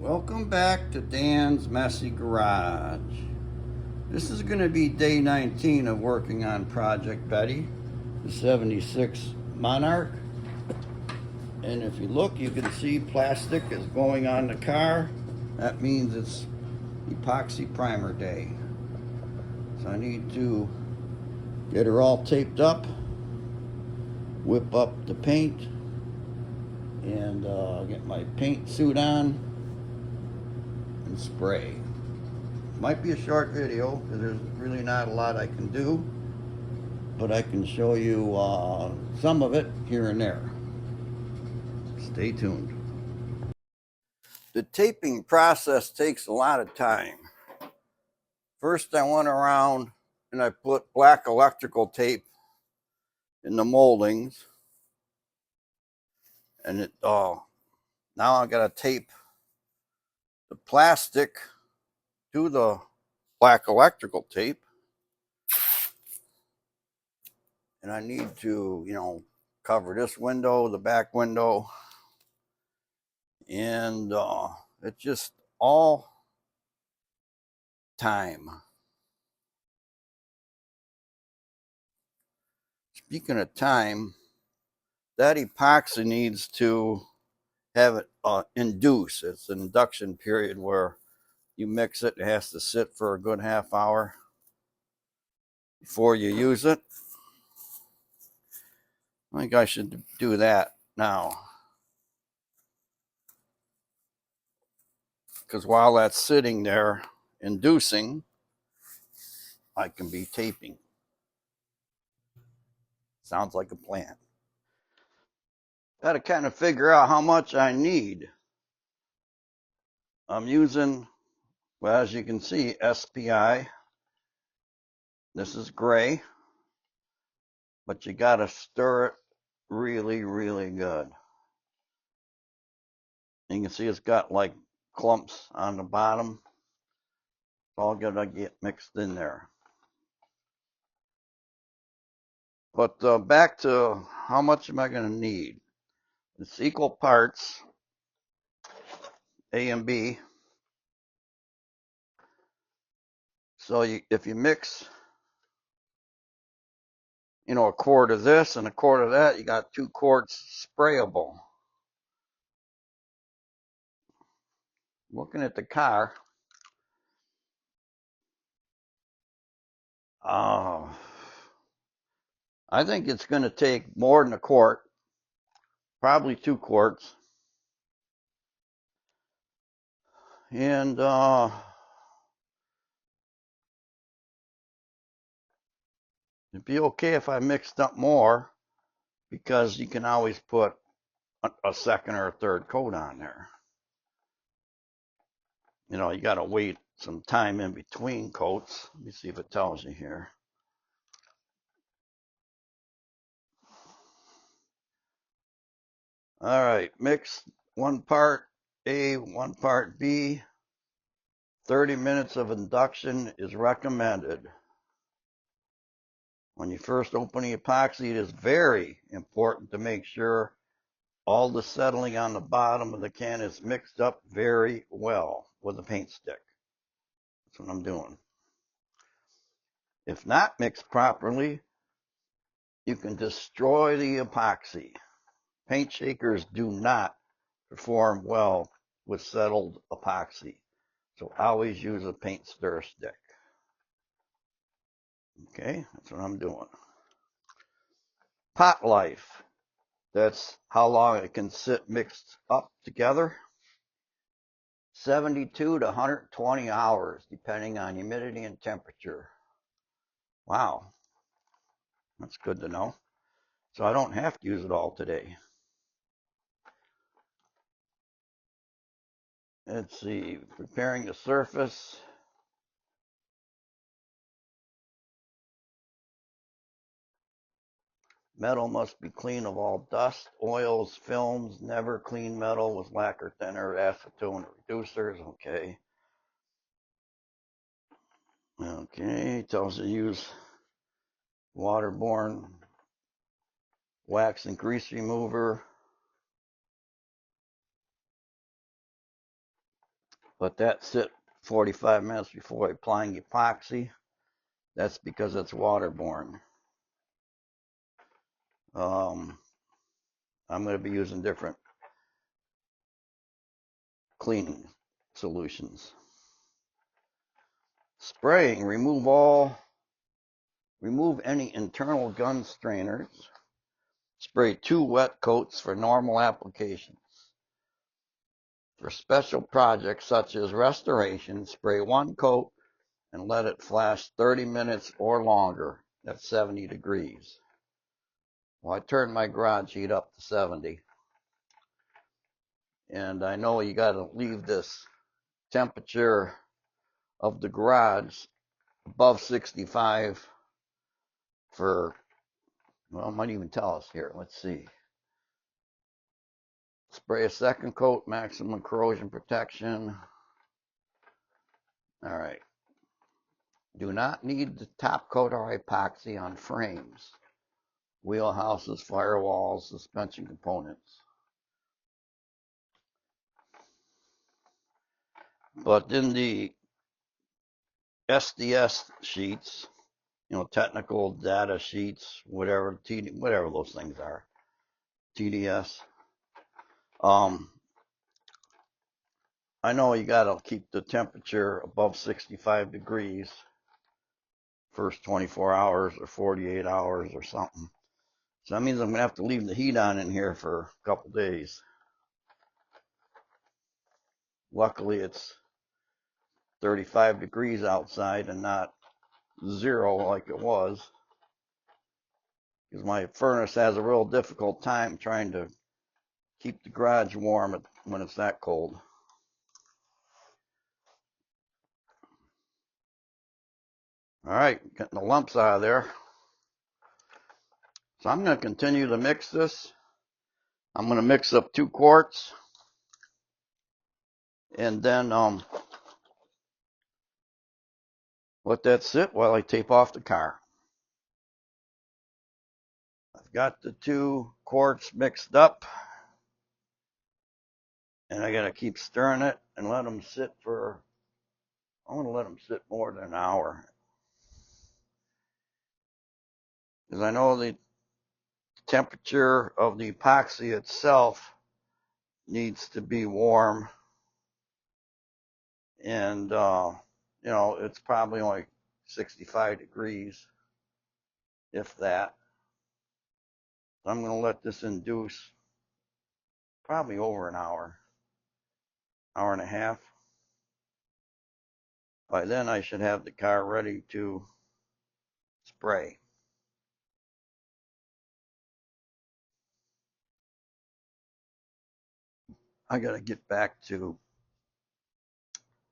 Welcome back to Dan's Messy Garage. This is going to be day 19 of working on Project Betty, the 76 Monarch. And if you look, you can see plastic is going on the car. That means it's Epoxy Primer day. So I need to get her all taped up, whip up the paint, and get my paint suit on and spray. Might be a short video because there's really not a lot I can do, but I can show you some of it here and there. Stay tuned. The taping process takes a lot of time. First I went around and I put black electrical tape in the moldings, and now I gotta tape the plastic to the black electrical tape, and I need to cover this window, the back window, and it's just all time. Speaking of time, that epoxy needs to have it induce. It's an induction period where you mix it. It has to sit for a good half hour before you use it. I think I should do that now, because while that's sitting there inducing, I can be taping. Sounds like a plan. Got to kind of figure out how much I need. I'm using, well, as you can see, SPI. This is gray, but you got to stir it really, really good. You can see it's got like clumps on the bottom. It's all gonna get mixed in there. But back to how much am I gonna need? It's equal parts, A and B. So if you mix, a quart of this and a quart of that, you got 2 quarts sprayable. Looking at the car, I think it's going to take more than a quart, probably 2 quarts. And it'd be okay if I mixed up more, because you can always put a second or a third coat on there. You got to wait some time in between coats. Let me see if it tells you here. All right, mix 1 part A, 1 part B. 30 minutes of induction is recommended. When you first open the epoxy, it is very important to make sure all the settling on the bottom of the can is mixed up very well with a paint stick. That's what I'm doing. If not mixed properly, you can destroy the epoxy. Paint shakers do not perform well with settled epoxy, so always use a paint stir stick. Okay, that's what I'm doing. Pot life, that's how long it can sit mixed up together. 72 to 120 hours, depending on humidity and temperature. Wow, that's good to know. So I don't have to use it all today. Let's see, preparing the surface. Metal must be clean of all dust, oils, films. Never clean metal with lacquer thinner, acetone reducers. Okay. Okay, tells you to use waterborne wax and grease remover. Let that sit 45 minutes before applying epoxy. That's because it's waterborne. I'm going to be using different cleaning solutions. Spraying, remove any internal gun strainers. Spray 2 wet coats for normal applications. For special projects such as restoration, spray 1 coat and let it flash 30 minutes or longer at 70 degrees. Well, I turned my garage heat up to 70. And I know you got to leave this temperature of the garage above 65 for, well, it might even tell us here. Let's see. Spray a second coat, maximum corrosion protection. All right. Do not need the top coat or epoxy on frames, wheelhouses, firewalls, suspension components. But in the SDS sheets, technical data sheets, whatever those things are, TDS. I know you got to keep the temperature above 65 degrees first 24 hours or 48 hours or something. So that means I'm going to have to leave the heat on in here for a couple days. Luckily, it's 35 degrees outside and not 0 like it was, because my furnace has a real difficult time trying to keep the garage warm when it's that cold. All right, getting the lumps out of there. So I'm going to continue to mix this. I'm going to mix up 2 quarts and then let that sit while I tape off the car. I've got the 2 quarts mixed up, and I got to keep stirring it and let them sit for, I want to let them sit more than an hour, because I know the temperature of the epoxy itself needs to be warm, and it's probably only 65 degrees, if that. I'm going to let this induce probably over an hour and a half. By then I should have the car ready to spray. I got to get back to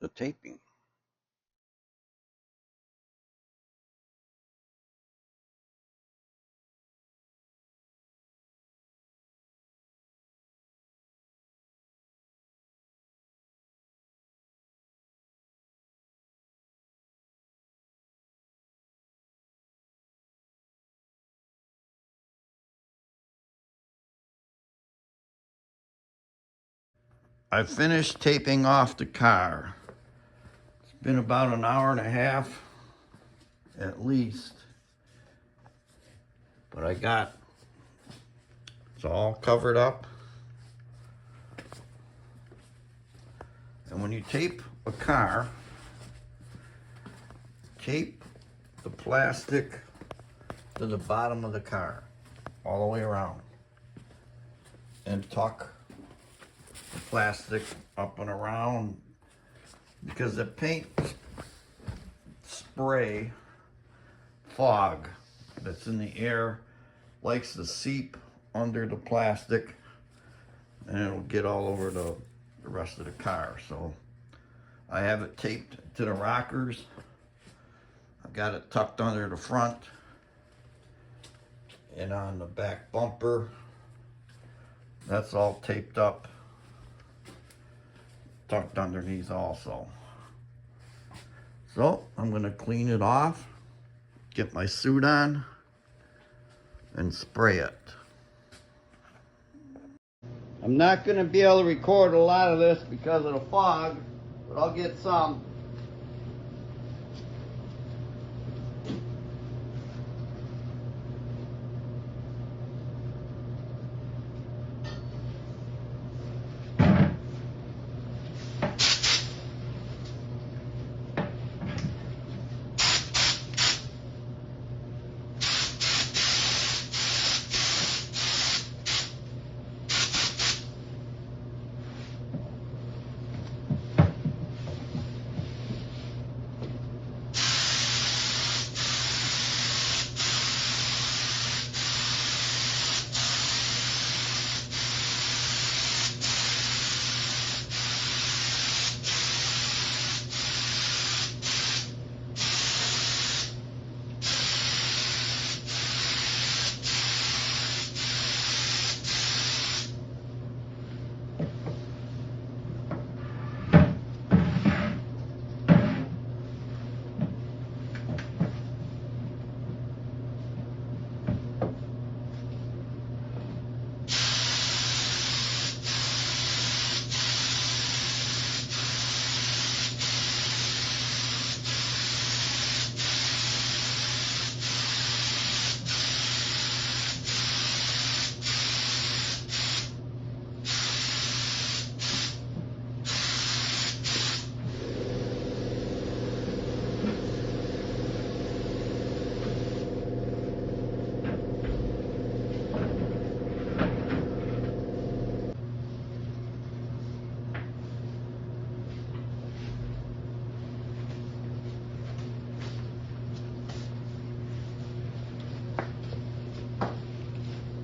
the taping. I finished taping off the car. It's been about an hour and a half at least, but it's all covered up. And when you tape a car, tape the plastic to the bottom of the car all the way around, and tuck the plastic up and around, because the paint spray fog that's in the air likes to seep under the plastic, and it'll get all over the rest of the car. So I have it taped to the rockers. I've got it tucked under the front and on the back bumper. That's all taped up, tucked underneath also. So I'm going to clean it off, get my suit on, and spray it. I'm not going to be able to record a lot of this because of the fog, But I'll get some.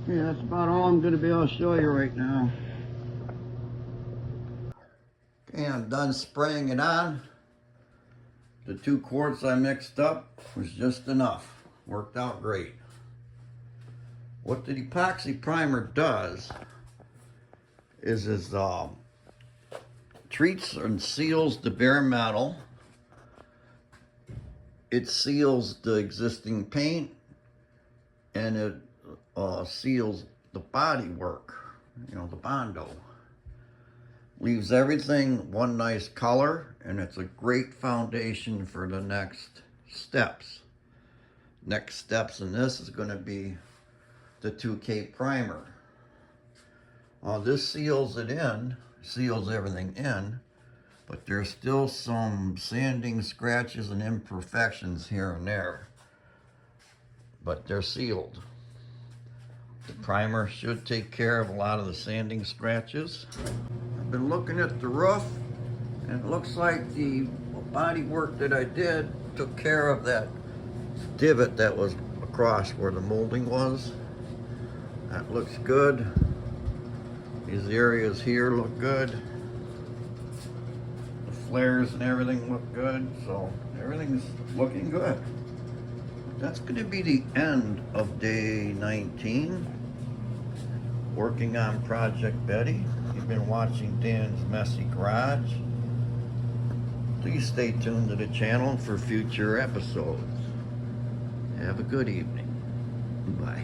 Yeah, that's about all I'm going to be able to show you right now. Okay, I'm done spraying it on. The 2 quarts I mixed up was just enough. Worked out great. What the epoxy primer does is treats and seals the bare metal. It seals the existing paint, and it seals the bodywork, you know, the Bondo. Leaves everything one nice color, and it's a great foundation for the next steps. Next steps in this is going to be the 2K primer. This seals it in, seals everything in, but there's still some sanding, scratches, and imperfections here and there, but they're sealed. The primer should take care of a lot of the sanding scratches. I've been looking at the roof, and it looks like the body work that I did took care of that divot that was across where the molding was. That looks good. These areas here look good. The flares and everything look good, so everything's looking good. That's going to be the end of day 19. Working on Project Betty. You've been watching Dan's Messy Garage. Please stay tuned to the channel for future episodes. Have a good evening. Bye.